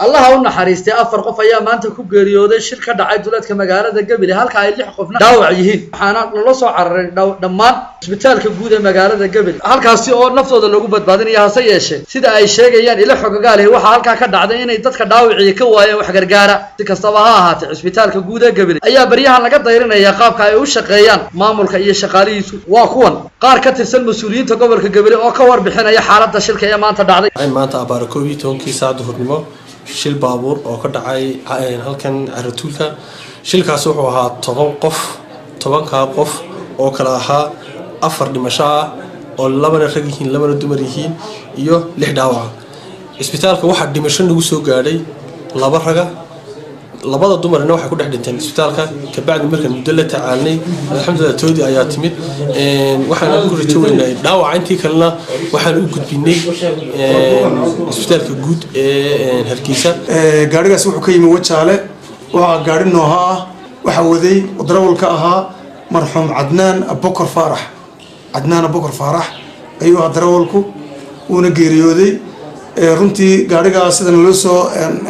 الله u naxariistay afar qof ayaa maanta ku geeriyooday shir ka dhacay duleedka magaalada Gabiley halka ay 6 qofna dhaawac yihiin waxaana la soo cararay dhammaan isbitaalka guud ee magaalada Gabiley halkaasi oo naftooda lagu badbaadinayo hase yeeshee sida ay sheegayaan ila xogagaal waxa halka ka dhacday inay dadka dhaawacii ka waayeen wax gargaara si kastaba ha ahaatee isbitaalka guud ee Gabiley ayaa bariyahan laga dayrinaya qaabka ay u shaqeeyaan maamulka iyo shaqaalihiisu waa kuwan qaar ka tirsan mas'uuliyiinta gobolka Gabiley oo ka warbixinaya xaaladda shilka ee maanta dhacday maanta abaar 12 saacad hurnimo shil baabuur oo ka dhacay halkan Aratuulka shilkaas wuxuu ahaa 10 qof oo kala ahaa 4 dhimasho ah oo 2 rag yihiin 2 dumar yihiin iyo 6 dhaawac isbitaalka waxa dhimasho lagu soo gaaray 2 raga 2 dumarna waxay ku dhex dhinteen isbitaalka ka bacdi markii muddo la tacaalnay alxamdulillah toodi ayaa timid waxaan ku rajoonaynaa dhaawac intii kalena waxaan u gudbinay isbitaalka guud ee Hargeysa gaarigaas wuxuu ka yimi Wajaale waxa gaari nooha ah waxa waday darawalka ahaa marxuum Cadnaan Abubakar Faarax ayuu darawalku una geeriyooday runtii gaariga sidan loo soo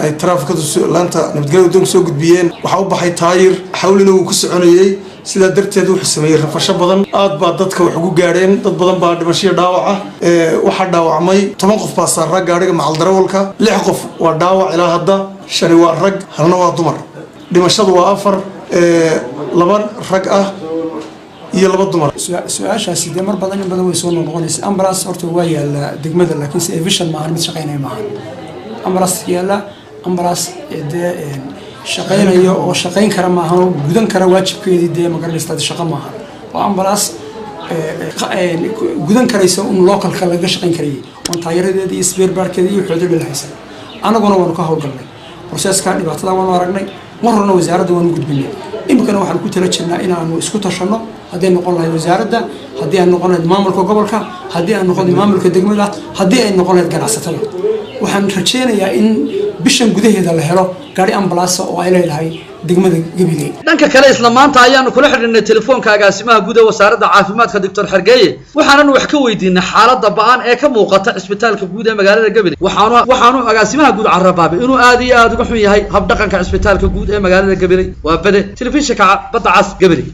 ay trafficadu laanta nabadgelyada soo gudbiyeen waxa u baxay taayir xawlina uu ku soconayay sida darteed wuxuu sameeyay rafasho badan aad baa dadka wax ugu gaareen dad badan baa dhimasho dhaawac ah waxa dhaawacmay 10 qof baa saaray gaariga macal darawalka 6 qof waa dhaawac ilaa hadda 5 waa rag halna waa dumar dhimashadu waa 4 laba rag ah iyo 2 dumar su'aashaasi mar badan way soo noqonaysaa ambulance horta waa yaala degmada laakiin si vision ma ahan mid shaqeynay ma ahan ambulance yaala ambulance shaqeynayo oo shaqeyn kara ma ahan gudan kara waajibkeedii magaranaysta shaqo ma ahan waa ambulance gudan karaysa localka laga shaqeyn karay oo taayiradeedii iyo spare barkeedii iyo xoolo bilahaysan anaguna waan ka howlgalnay processka dhibaatada waan aragnay marna wasaaradda waan gudbinay imkana waxaan ku tala jirnaa inaanu isku tashano hadii noqon lahayd wasaaradda hadii ay noqon lahayd maamulka gobolka hadii ay noqon maamulka degmada hadii ay noqon lahayd ganacsatada waxaan rajeynayaa in bishan gudaheeda la helo gaari ambulance oo ay leedahay degmada Gabiley dhanka kale isla maanta ayaanu kula xidhiidhnay telefoonka agaasimaha guud ee wasaaradda caafimaadka Dr. Xergeeye waxaanan wax ka weydiinay xaaladda ba'an ee ka muuqata isbitaalka guud ee magaalada Gabiley waxaanu agaasimaha guud carrabaabay inuu aad iyo aad uga xun yahay hab dhaqanka isbitaalka guud ee magaalada Gabiley waa bade telefishinka badda cas Gabiley